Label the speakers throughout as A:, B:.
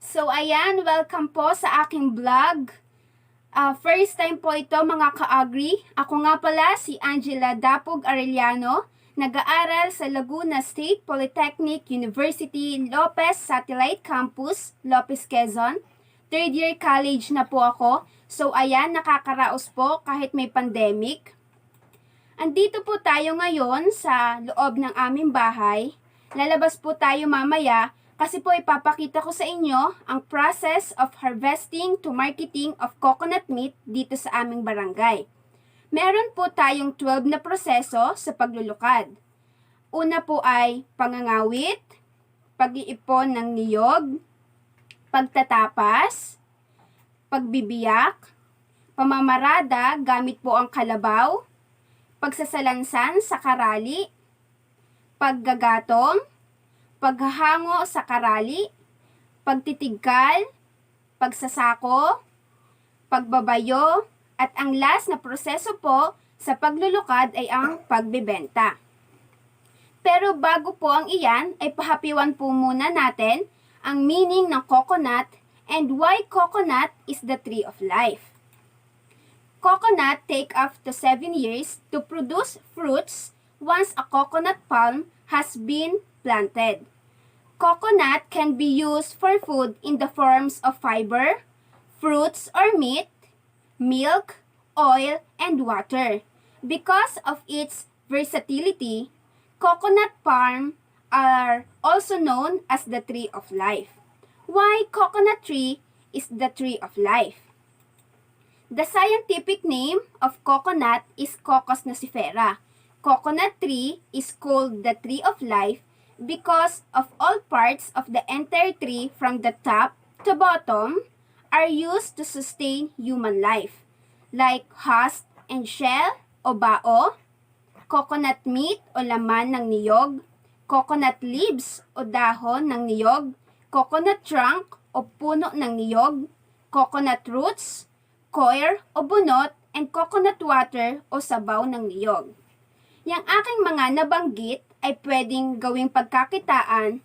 A: So ayan, welcome po sa aking vlog. First time po ito mga ka-agri. Ako nga pala si Angela Dapog Arellano, nag-aaral sa Laguna State Polytechnic University, Lopez Satellite Campus, Lopez, Quezon. Third year college na po ako. So ayan, nakakaraos po kahit may pandemic. Andito po tayo ngayon sa loob ng aming bahay. Lalabas po tayo mamaya kasi po ipapakita ko sa inyo ang process of harvesting to marketing of coconut meat dito sa aming barangay. Meron po tayong 12 na proseso sa paglulukad. Una po ay pangangawit, pag-iipon ng niyog, pagtatapas, pagbibiyak, pamamarada gamit po ang kalabaw, pagsasalansan sa karali, paggagatong, paghahango sa karali, pagtitigkal, pagsasako, pagbabayo, at ang last na proseso po sa paglulukad ay ang pagbebenta. Pero bago po ang iyan, ay pahapiwan po muna natin ang meaning ng coconut and why coconut is the tree of life. Coconut take up to 7 years to produce fruits once a coconut palm has been planted. Coconut can be used for food in the forms of fiber, fruits or meat, milk, oil, and water. Because of its versatility, coconut palm are also known as the tree of life. Why coconut tree is the tree of life? The scientific name of coconut is Cocos nocifera. Coconut tree is called the tree of life because of all parts of the entire tree from the top to bottom are used to sustain human life, like husk and shell o bao, coconut meat o laman ng niyog, coconut leaves o dahon ng niyog, coconut trunk o puno ng niyog, coconut roots, coir o bunot, and coconut water o sabaw ng niyog. Yang aking mga nabanggit ay pwedeng gawing pagkakitaan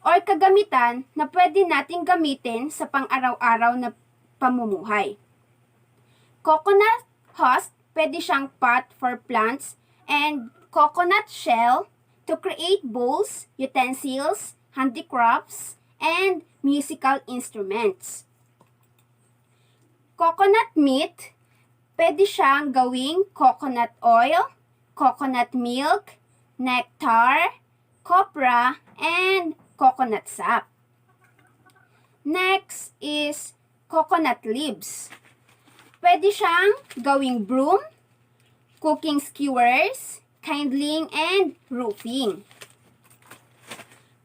A: or kagamitan na pwede nating gamitin sa pang-araw-araw na pamumuhay. Coconut husk, pwede siyang pot for plants, and coconut shell to create bowls, utensils, handicrafts, and musical instruments. Coconut meat, pwede siyang gawing coconut oil, coconut milk, nectar, copra, and coconut sap. Next is coconut leaves. Pwede siyang gawing broom, cooking skewers, kindling, and roofing.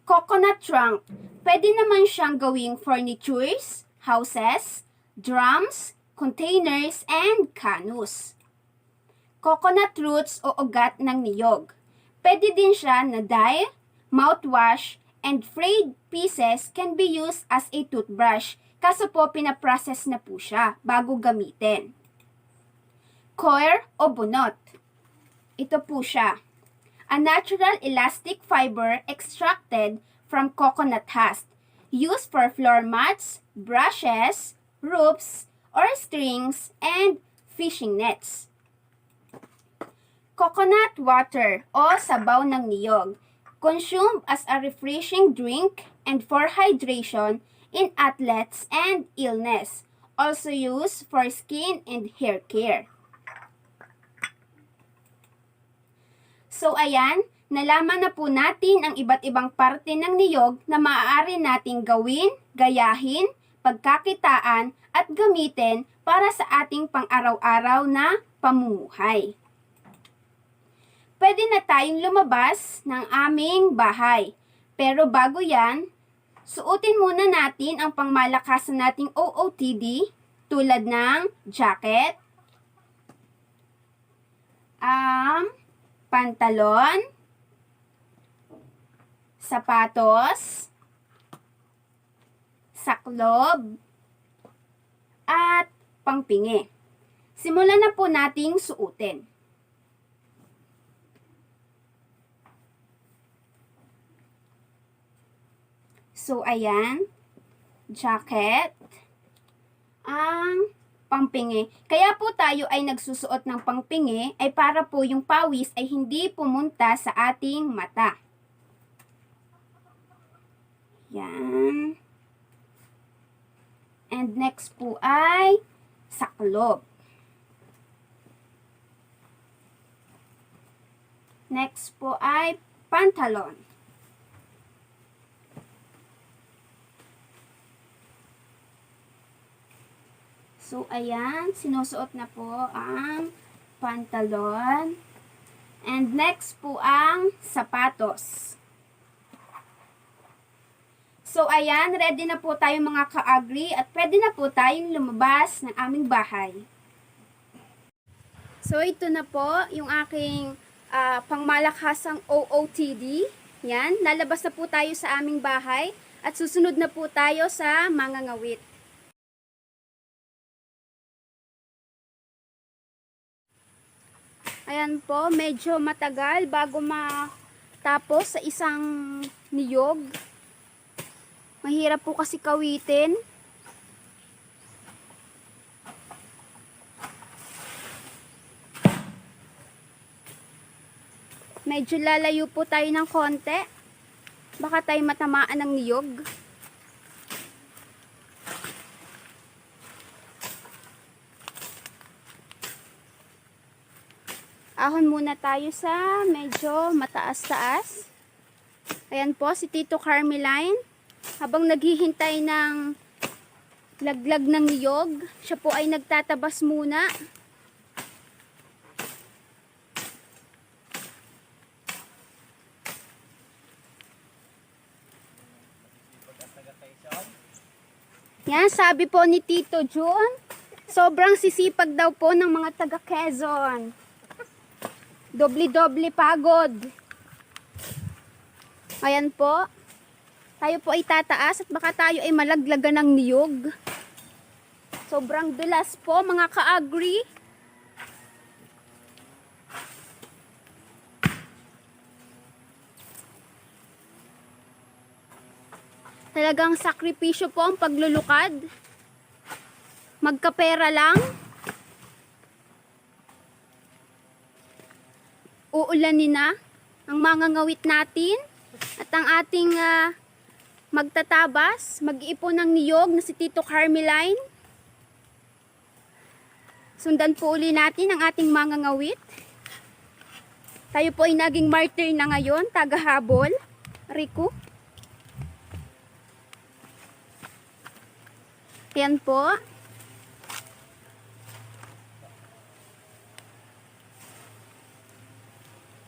A: Coconut trunk. Pwede naman siyang gawing furnitures, houses, drums, containers, and canoes. Coconut roots o ugat ng niyog. Pwede din siya na dye, mouthwash, and frayed pieces can be used as a toothbrush. Kaso po pinaprocess na po siya bago gamitin. Coir o bunot. Ito po siya. A natural elastic fiber extracted from coconut husk, used for floor mats, brushes, roofs, or strings, and fishing nets. Coconut water o sabaw ng niyog, consumed as a refreshing drink and for hydration in athletes and illness, also used for skin and hair care. So ayan, nalaman na po natin ang iba't ibang parte ng niyog na maaari nating gawin, gayahin, pagkakitaan at gamitin para sa ating pang-araw-araw na pamumuhay. Pwede na tayong lumabas ng aming bahay. Pero bago yan, suotin muna natin ang pangmalakasan nating OOTD tulad ng jacket, pantalon, sapatos, saklob, at pangpingi. Simulan na po nating suotin. So, ayan. jacket, ang pampingi. Kaya po tayo ay nagsusuot ng pampingi ay para po yung pawis ay hindi pumunta sa ating mata. Yan. And next po ay saklob. Next po ay pantalon. So, ayan, sinusuot na po ang pantalon. And next po ang sapatos. So, ayan, ready na po tayo mga ka-agri at pwede na po tayong lumabas ng aming bahay. So, ito na po yung aking pangmalakasang OOTD. Yan, lalabas na po tayo sa aming bahay at susunod na po tayo sa mangangawit. Ayan po, medyo matagal bago matapos sa isang niyog. Mahirap po kasi kawitin. Medyo lalayo po tayo ng konti. Baka tayo matamaan ng niyog. Ahon muna tayo sa medyo mataas-taas. Ayan po, si Tito Carmeline. Habang naghihintay ng laglag ng niyog, siya po ay nagtatabas muna. Yan, sabi po ni Tito June, sobrang sisipag daw po ng mga taga Quezon. Doble-doble pagod. Ayan po. Tayo po ay tataas at baka tayo ay malaglagan ng niyog. Sobrang dulas po mga ka-agri. Talagang sakripisyo po ang paglulukad. Magkapera lang. Uulanin na ang mangangawit natin at ang ating magtatabas, mag-iipon ng niyog na si Tito Carmeline. Sundan po uli natin ang ating mangangawit. Tayo po ay naging martyr na ngayon, tagahabol. Rico. Yan po.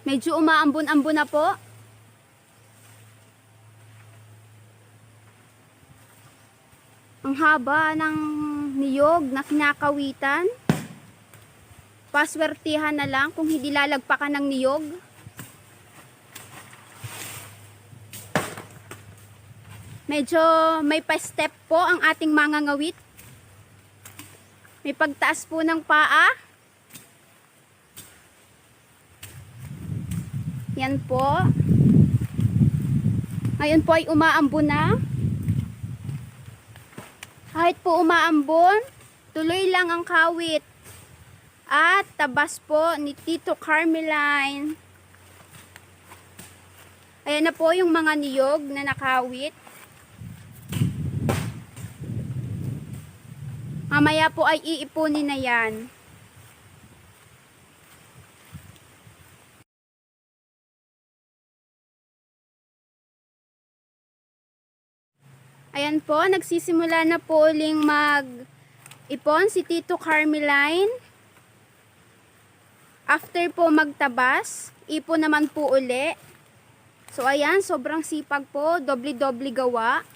A: Medyo umaambon-ambon na po. Ang haba ng niyog na kinakawitan. Paswertihan na lang kung hindi lalagpakan ng niyog. Medyo may pa-step po ang ating mangangawit. May pagtaas po ng paa. Yan po. Ngayon po ay umaambon na. Kahit po umaambon, tuloy lang ang kawit. At tabas po ni Tito Carmeline. Ayan na po yung mga niyog na nakawit. Mamaya po ay iipunin na yan. Ayan po, nagsisimula na po uling mag-ipon si Tito Carmeline. After po magtabas, ipon naman po uli. So ayan, sobrang sipag po, doble-doble gawa.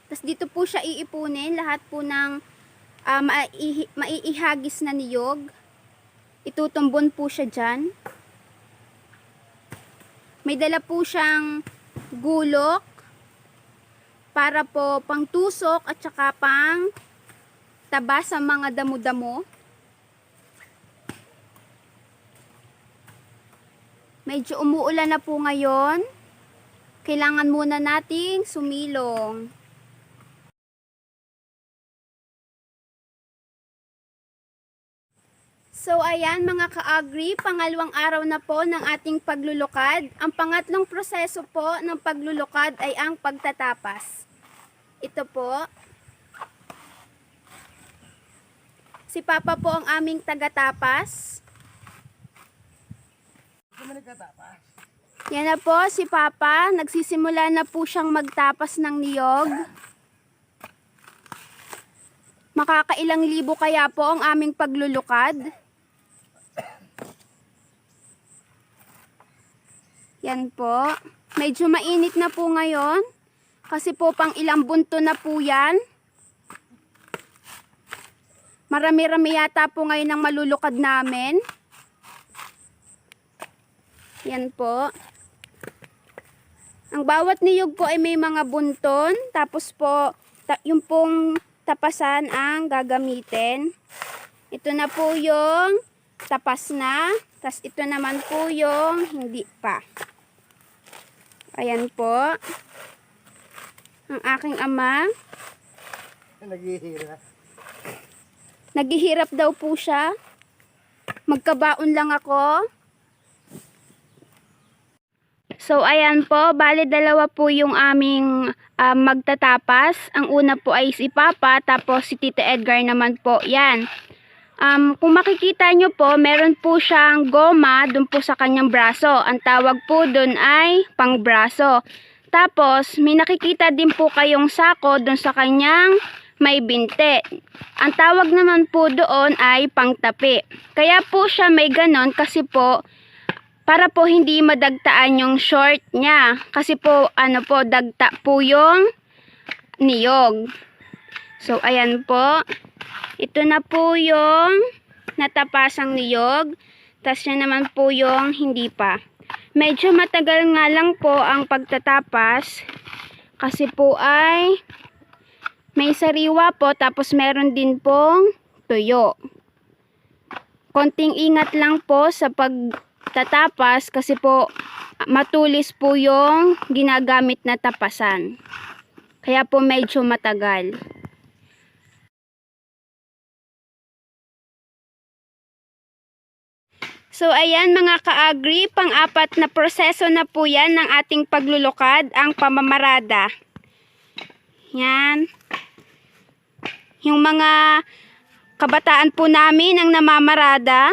A: Tapos dito po siya iipunin, lahat po ng maiihagis na niyog. Itutumbon po siya dyan. May dala po siyang gulok para po pangtusok at saka pang taba sa mga damo-damo. Medyo umuulan na po ngayon. kailangan muna nating sumilong. So ayan mga ka-agri, pangalawang araw na po ng ating paglulukad. Ang pangatlong proseso po ng paglulukad ay ang pagtatapas. Ito po. Si Papa po ang aming tagatapas. Yan na po si Papa, nagsisimula na po siyang magtapas ng niyog. Makakailang libo kaya po ang aming paglulukad. Yan po. Medyo mainit na po ngayon. Kasi po pang ilang bunto na po yan. Marami-rami yata po ngayon ang malulukad namin. Yan po. Ang bawat niyog po ay may mga bunton. Tapos po, yung pong tapasan ang gagamitin. Ito na po yung tapas na. Tapos ito naman po yung hindi pa. Ayan po. Ang aking ama.
B: Naghihirap.
A: Naghihirap daw po siya. Magkabaon lang ako. So ayan po, bale dalawa po yung aming magtatapas. Ang una po ay si Papa, tapos si Tito Edgar naman po. Yan. Kung makikita nyo po, meron po siyang goma dun po sa kanyang braso. Ang tawag po dun ay pangbraso. Tapos, may nakikita din po kayong sako dun sa kanyang may binte. Ang tawag naman po doon ay pangtapi. Kaya po siya may ganon kasi po, para po hindi madagtaan yung short niya. Kasi po, dagta po yung niyog. So, ayan po. Ito na po yung natapasang niyog. Tapos yan naman po yung hindi pa. Medyo matagal nga lang po ang pagtatapas. Kasi po ay may sariwa po. Tapos meron din pong tuyo. Konting ingat lang po sa pagtatapas. Kasi po matulis po yung ginagamit na tapasan. Kaya po medyo matagal. So ayan mga ka-agri, pang-apat na proseso na po yan ng ating paglulukad, ang pamamarada. Yan. Yung mga kabataan po namin ang namamarada,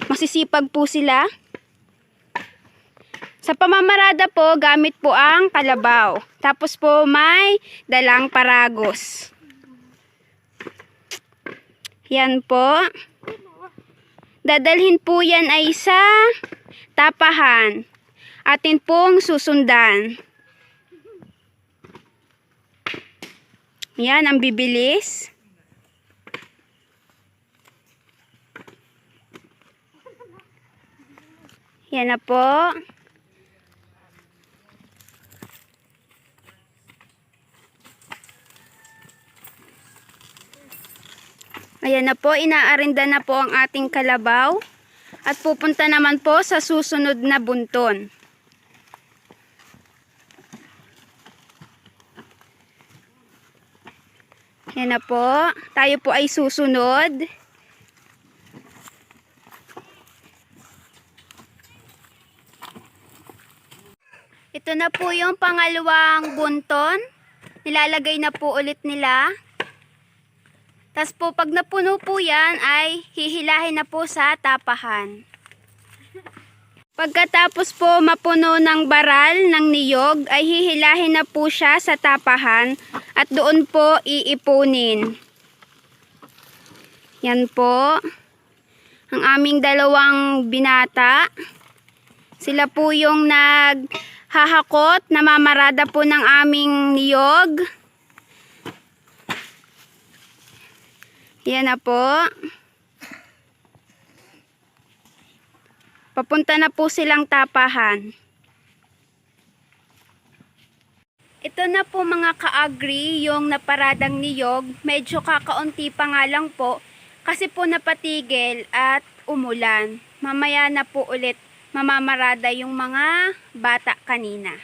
A: masisipag po sila. Sa pamamarada po, gamit po ang kalabaw. Tapos po may dalang paragos. Yan po. Dadalhin po yan ay sa tapahan. Atin pong susundan. Yan, ang bibilis. Yan na po. Ayan na po, inaarinda na po ang ating kalabaw. At pupunta naman po sa susunod na bunton. Ayan na po, tayo po ay susunod. Ito na po yung pangalawang bunton. Nilalagay na po ulit nila. Tapos po pag napuno po yan ay hihilahin na po sa tapahan. Pagkatapos po mapuno ng baral ng niyog ay hihilahin na po siya sa tapahan at doon po iipunin. Yan po. Ang aming dalawang binata. Sila po yung naghahakot, namamarada po ng aming niyog. Yan na po. Papunta na po silang tapahan. Ito na po mga ka-agri yung naparadang niyog. Medyo kakaunti pa nga lang po kasi po napatigil at umulan. Mamaya na po ulit mamamarada yung mga bata kanina.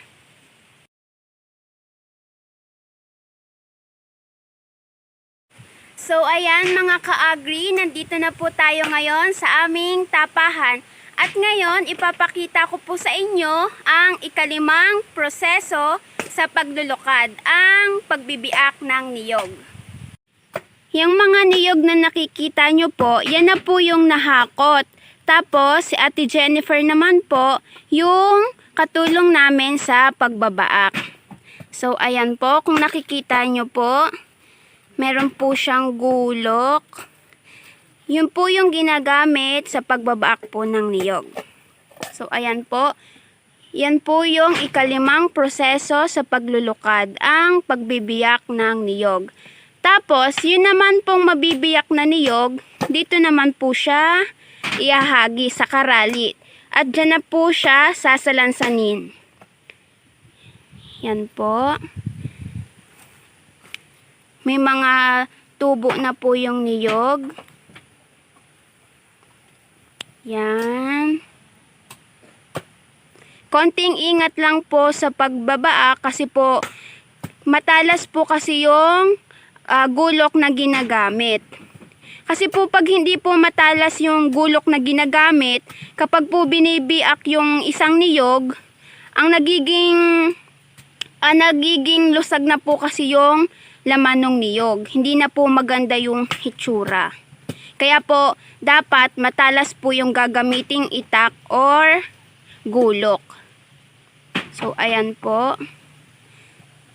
A: So ayan mga ka-agri, nandito na po tayo ngayon sa aming tapahan. At ngayon, ipapakita ko po sa inyo ang ikalimang proseso sa paglulukad, ang pagbibiak ng niyog. Yung mga niyog na nakikita nyo po, yan na po yung nahakot. Tapos, si Ate Jennifer naman po, yung katulong namin sa pagbabaak. So, ayan po, kung nakikita nyo po, meron po siyang gulok. Yun po yung ginagamit sa pagbabaak po ng niyog. So, ayan po. Yan po yung ikalimang proseso sa paglulukad, ang pagbibiyak ng niyog. Tapos, yun naman pong mabibiyak na niyog, dito naman po siya iahagi sa karali. At dyan na po siya sasalansanin. Yan po. May mga tubo na po yung niyog. Yan. Konting ingat lang po sa pagbabaak kasi po matalas po kasi yung gulok na ginagamit. Kasi po pag hindi po matalas yung gulok na ginagamit, kapag po binibiak yung isang niyog, ang nagiging lusag na po kasi yung laman ng niyog. Hindi na po maganda yung hitsura. Kaya po, dapat matalas po yung gagamiting itak or gulok. So, ayan po.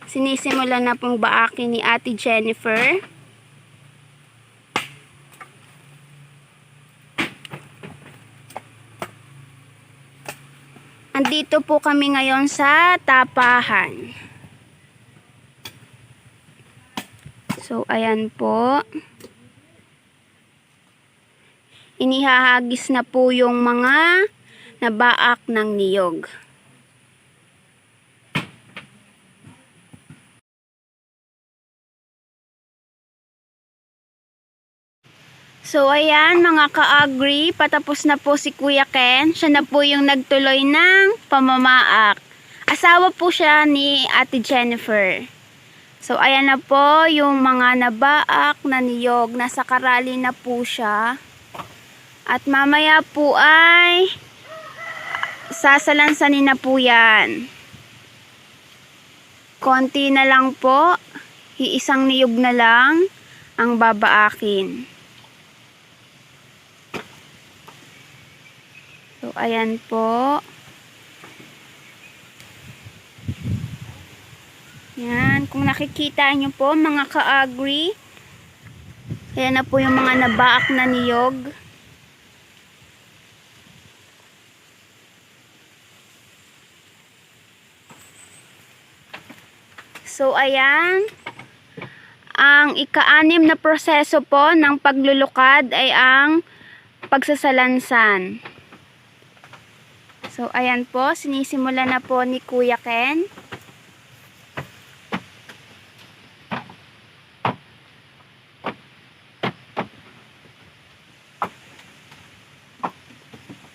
A: Sinisimulan na pong baakin ni Ate Jennifer. Andito po kami ngayon sa tapahan. So, ayan po. Inihahagis na po yung mga nabaak ng niyog. So ayan mga ka-agri, patapos na po si Kuya Ken. Siya na po yung nagtuloy ng pamamaak. Asawa po siya ni Ate Jennifer. So ayan na po yung mga nabaak na niyog. Nasa karali na po siya. At mamaya po ay sasalansanin na po yan. Konti na lang po. Iisang niyog na lang ang babaakin. So, ayan po. Yan. Kung nakikita nyo po, mga ka-agri, ayan na po yung mga nabaak na niyog. So, ayan. Ang ika-anim na proseso po ng paglulukad ay ang pagsasalansan. So, ayan po. Sinisimula na po ni Kuya Ken.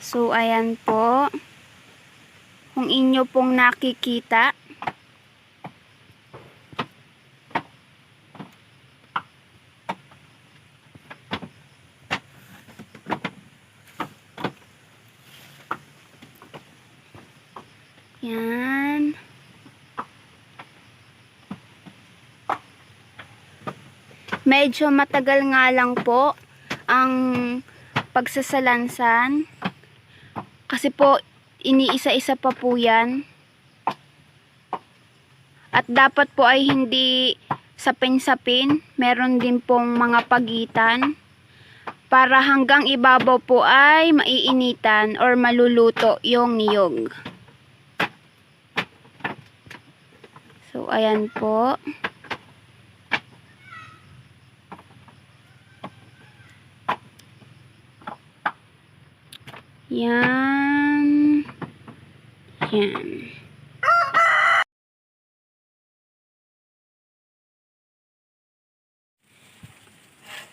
A: So, ayan po. Kung inyo pong nakikita. Yan. Medyo matagal nga lang po ang pagsasalansan. Kasi po, iniisa-isa pa po yan. At dapat po ay hindi sapin-sapin. Meron din pong mga pagitan. Para hanggang ibabaw po ay maiinitan or maluluto yung niyog. So, ayan po. Yan. Yan.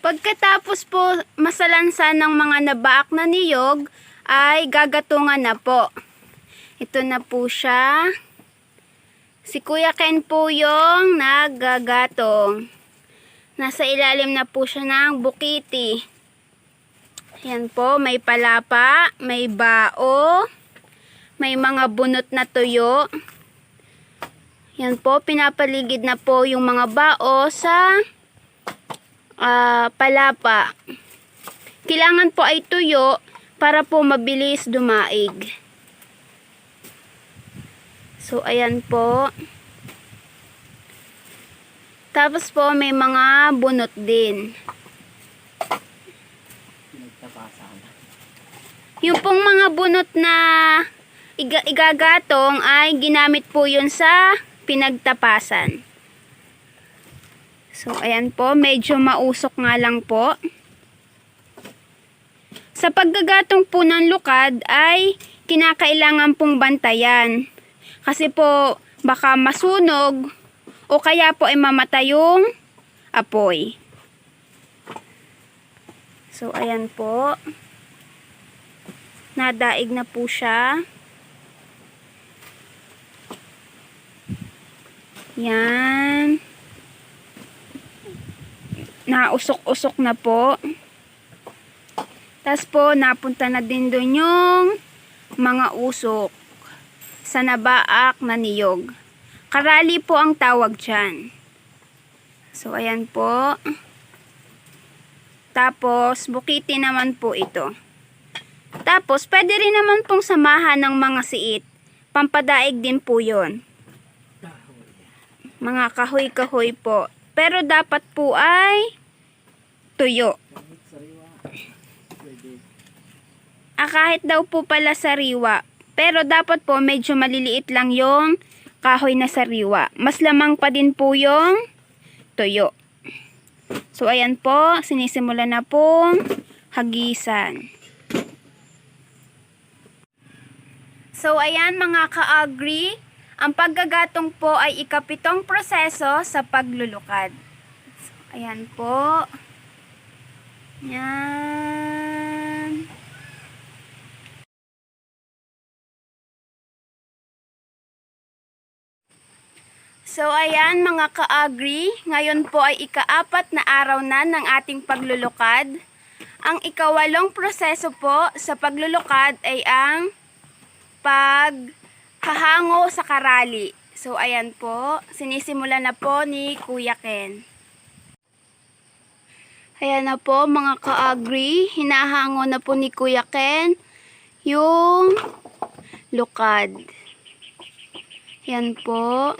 A: Pagkatapos po masalansan ng mga nabaak na niyog, ay gagatungan na po. Ito na po siya. Si Kuya Ken po yung naggagatong. Nasa ilalim na po siya ng bukiti. Yan po, may palapa, may bao, may mga bunot na tuyo. Yan po, pinapaligid na po yung mga bao sa palapa. Kailangan po ay tuyo para po mabilis dumaig. So, ayan po. Tapos po, may mga bunot din. Yung pong mga bunot na igagatong ay ginamit po yun sa pinagtapasan. So, ayan po. Medyo mausok nga lang po. Sa paggagatong po ng lukad ay kinakailangan pong bantayan. Kasi po baka masunog o kaya po ay mamatay yung apoy. So ayan po. Nadaig na po siya. Yan. Nausok-usok na po. Tapos po, napunta na din doon yung mga usok sa nabaak na niyog. Karali po ang tawag dyan. So, ayan po. Tapos, bukiti naman po ito. Tapos, pwede rin naman pong samahan ng mga siit. Pampadaig din po yon. Mga kahoy-kahoy po. Pero dapat po ay tuyo. Kahit daw po pala sariwa. Pero dapat po medyo maliliit lang yung kahoy na sariwa. Mas lamang pa din po yung tuyo. So ayan po, sinisimula na pong hagisan. So ayan mga ka-agri, ang paggagatong po ay ikapitong proseso sa paglulukad. So, ayan po. Yan. So ayan mga ka-agri, ngayon po ay ika-4 na araw na ng ating paglulukad. Ang ika-8 proseso po sa paglulukad ay ang paghahango sa karali. So ayan po, sinisimula na po ni Kuya Ken. Ayan na po mga ka-agri, hinahango na po ni Kuya Ken yung lukad. Ayan po.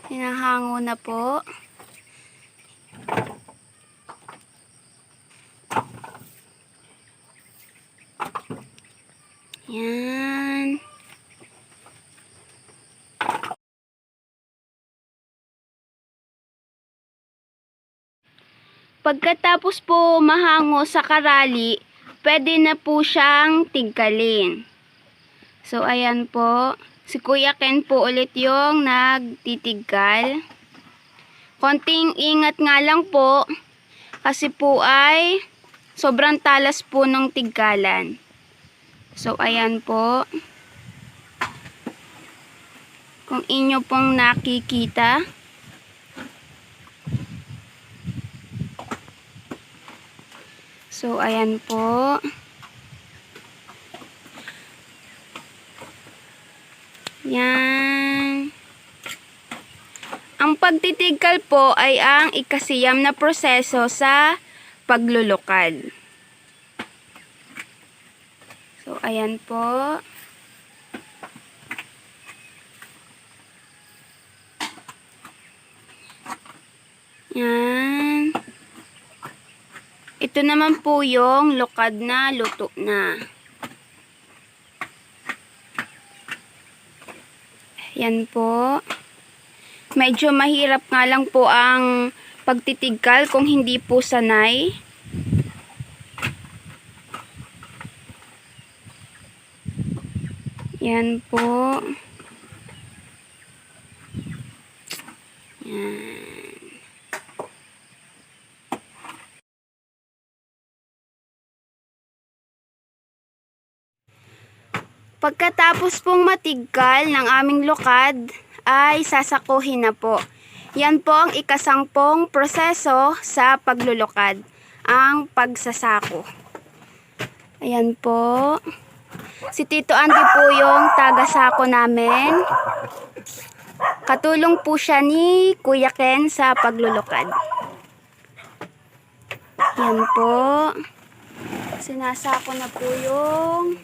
A: Hinahango na po. Yan. Pagkatapos po mahango sa karali, pwede na po siyang tigkalin. So ayan po. Si Kuya Ken po ulit yung nagtitigkal. Konting ingat nga lang po kasi po ay sobrang talas po ng tigkalan. So ayan po. Kung inyo pong nakikita. So ayan po. Yan. Ang pagtitigkal po ay ang ikasiyam na proseso sa paglulukad. So, ayan po. Yan. Ito naman po yung lukad na luto na. Yan po. Medyo mahirap nga lang po ang pagtitigkal kung hindi po sanay. Yan po. Yan. Pagkatapos pong matigkal ng aming lukad, ay sasakuhin na po. Yan po ang ikasampung proseso sa paglulukad, ang pagsasako. Ayan po. Si Tito Andy po yung taga-sako namin. Katulong po siya ni Kuya Ken sa paglulukad. Yan po. Sinasako na po yung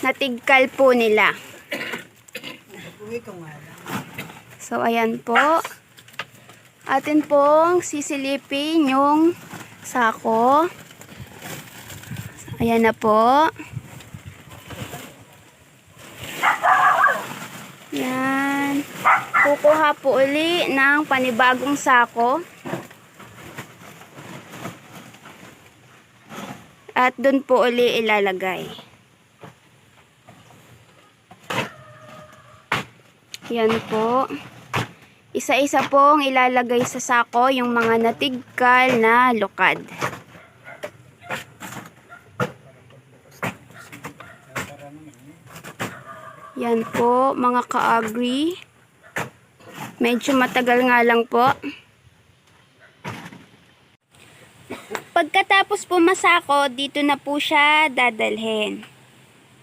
A: natigkal po nila. So, ayan po. Atin pong sisilipin yung sako. Ayan na po. Yan. Kukuha po uli ng panibagong sako. At dun po uli ilalagay. Yan po. Isa-isa pong ilalagay sa sako yung mga natigkal na lukad. Yan po, mga ka-agri. Medyo matagal nga lang po. Pagkatapos po masako, dito na po siya dadalhin.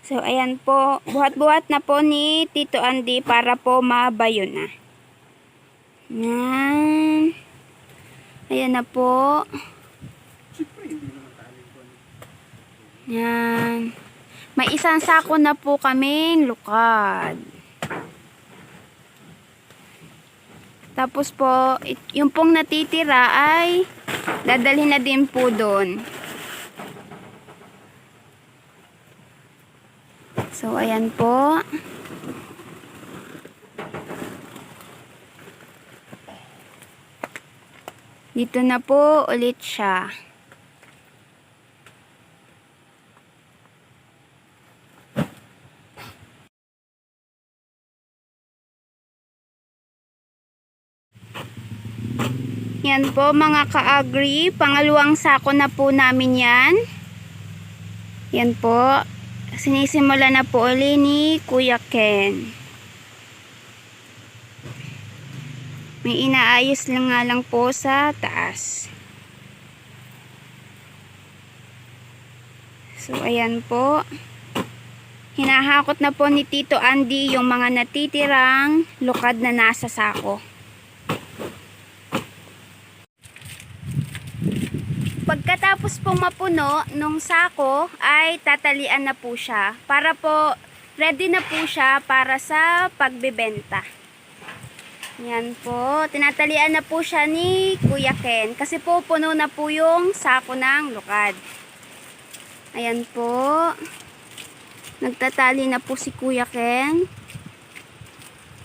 A: So, ayan po. Buhat-buhat na po ni Tito Andy para po mabayo na. Yan. Ayan na po. Yan. May isang sako na po kaming lukad. Tapos po, yung pong natitira ay dadalhin na din po doon. So, ayan po. Dito na po ulit siya. Yan po mga ka-agri, pangalawang sako na po namin yan. Yan po, sinisimula na po uli ni Kuya Ken. May inaayos lang nga lang po sa taas. So ayan po, hinahakot na po ni Tito Andy yung mga natitirang lukad na nasa sako. Pagkatapos pong mapuno nung sako ay tatalian na po siya para po ready na po siya para sa pagbebenta. Yan po, tinatalian na po siya ni Kuya Ken kasi po puno na po yung sako ng lukad. Ayan po, nagtatali na po si Kuya Ken.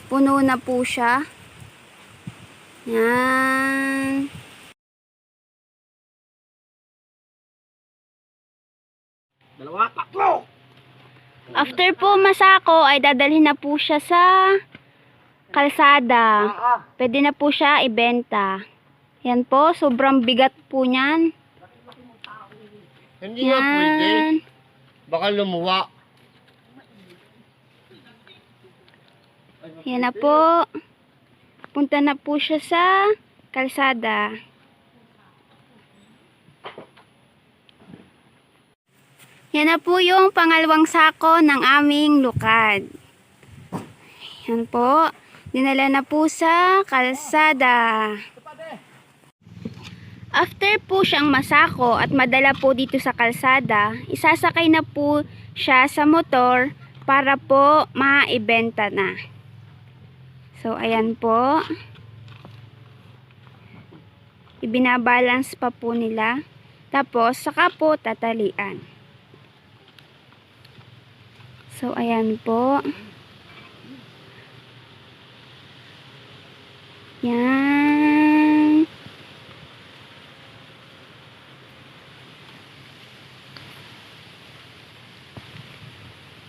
A: Puno na po siya. Yan.
B: Dalawa, tatlo!
A: After po masako ay dadalhin na po siya sa kalsada. Pwede na po siya ibenta. Yan po, sobrang bigat po niyan.
B: Hindi nga pwede.
A: Yan.
B: Baka lumuwa.
A: Yan na po. Punta na po siya sa kalsada. Yan na po yung pangalawang sako ng aming lukad. Yan po. Dinala na po sa kalsada. After po siyang masako at madala po dito sa kalsada, isasakay na po siya sa motor para po maibenta na. So, ayan po. Ibinabalance pa po nila. Tapos, saka po tatalian. So, ayan po. Yan.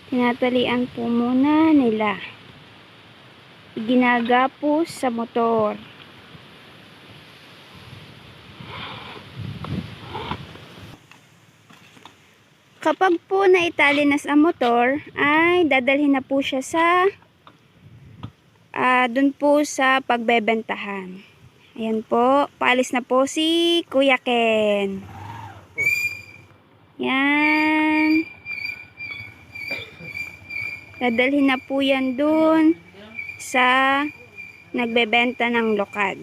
A: Tinatalian po muna nila. Ginagapos sa motor. Kapag po naitali na sa motor, ay dadalhin na po siya sa dun po sa pagbebentahan. Ayan po, paalis na po si Kuya Ken. Yan. Dadalhin na po yan dun sa nagbebenta ng lokad.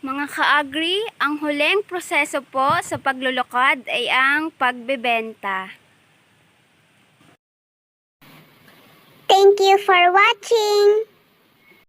A: Mga ka-agri, ang huling proseso po sa paglulukad ay ang pagbebenta.
C: Thank you for watching.